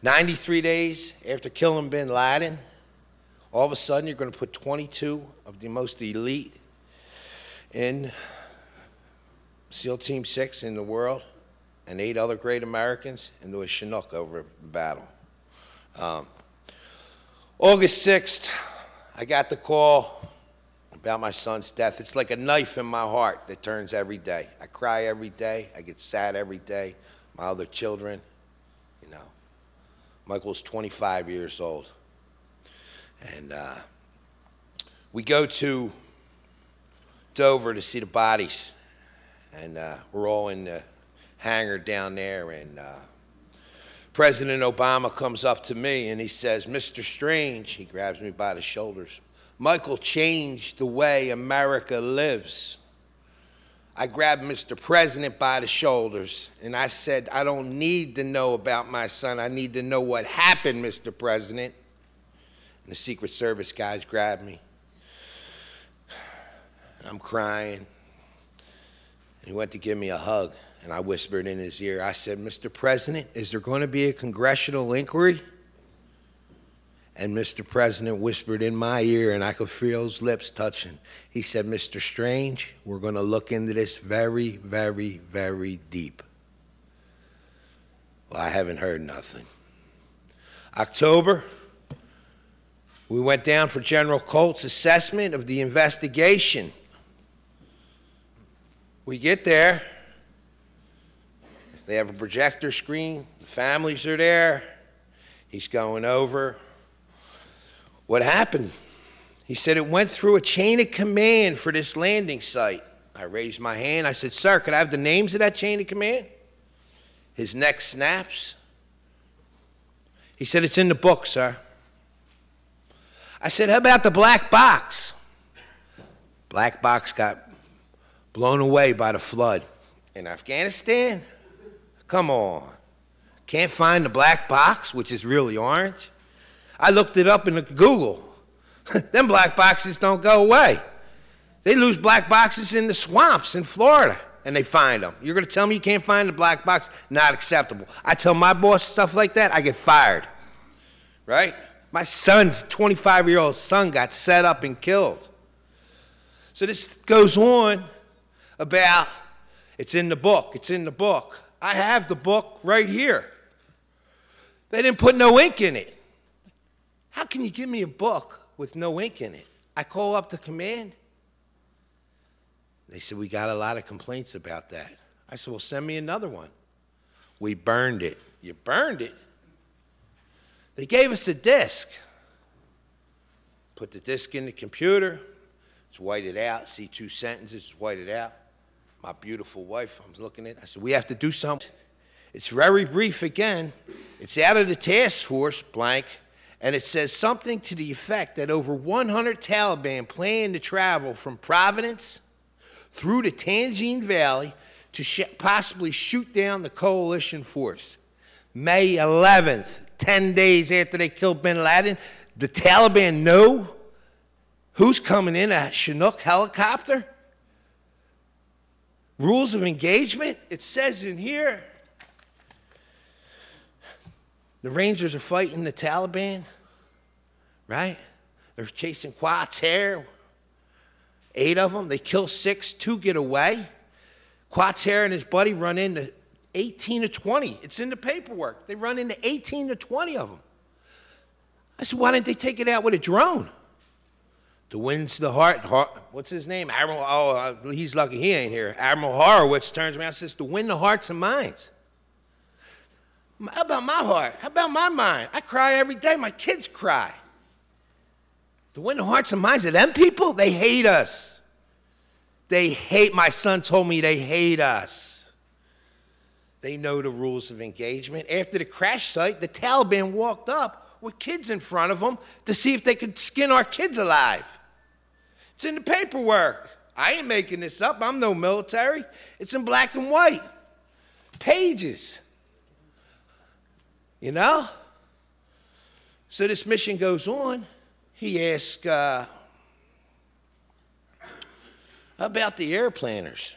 93 days after killing bin Laden, all of a sudden you're going to put 22 of the most elite in SEAL Team 6 in the world and 8 other great Americans into a Chinook over a battle. August 6th, I got the call about my son's death. It's like a knife in my heart that turns every day. I cry every day. I get sad every day. My other children, you know. Michael's 25 years old. And we go to Dover to see the bodies. And we're all in the hangar down there. And President Obama comes up to me and he says, "Mr. Strange," he grabs me by the shoulders, "Michael changed the way America lives." I grabbed Mr. President by the shoulders and I said, "I don't need to know about my son. I need to know what happened, Mr. President." And the Secret Service guys grabbed me. And I'm crying. And he went to give me a hug. And I whispered in his ear, I said, "Mr. President, is there going to be a congressional inquiry?" And Mr. President whispered in my ear, and I could feel his lips touching. He said, "Mr. Strange, we're going to look into this very, very, very deep." Well, I haven't heard nothing. October, we went down for General Colt's assessment of the investigation. We get there. They have a projector screen. The families are there. He's going over what happened. He said it went through a chain of command for this landing site. I raised my hand. I said, "Sir, could I have the names of that chain of command?" His neck snaps. He said, "It's in the book, sir." I said, "How about the black box?" Black box got blown away by the flood in Afghanistan. Come on. Can't find the black box, which is really orange? I looked it up in Google. Them black boxes don't go away. They lose black boxes in the swamps in Florida, and they find them. You're going to tell me you can't find the black box? Not acceptable. I tell my boss stuff like that, I get fired. Right? My son's 25-year-old son got set up and killed. So this goes on about, it's in the book, it's in the book. I have the book right here. They didn't put no ink in it. How can you give me a book with no ink in it? I call up the command. They said, "We got a lot of complaints about that." I said, "Well, send me another one." We burned it. You burned it? They gave us a disc. Put the disc in the computer. It's whited out. See 2 sentences, it's whited out. My beautiful wife, I'm looking at it. I said, "We have to do something." It's very brief again. It's out of the task force, blank, and it says something to the effect that over 100 Taliban plan to travel from Providence through the Tangine Valley to possibly shoot down the coalition force. May 11th, 10 days after they killed bin Laden, the Taliban know who's coming in a Chinook helicopter? Rules of engagement, it says in here, the Rangers are fighting the Taliban, right? They're chasing Quater, 8 of them. They kill 6, 2 get away. Quater and his buddy run into 18 to 20. It's in the paperwork. They run into 18 to 20 of them. I said, "Why didn't they take it out with a drone?" The wind's the heart, what's his name? Admiral, he's lucky he ain't here. Admiral Horowitz turns around and says, "To win the hearts and minds." How about my heart? How about my mind? I cry every day. My kids cry. To win the hearts and minds of them people, they hate us. They hate, my son told me they hate us. They know the rules of engagement. After the crash site, the Taliban walked up with kids in front of them to see if they could skin our kids alive. It's in the paperwork. I ain't making this up. I'm no military. It's in black and white. Pages. You know? So this mission goes on. He asks about the airplaners.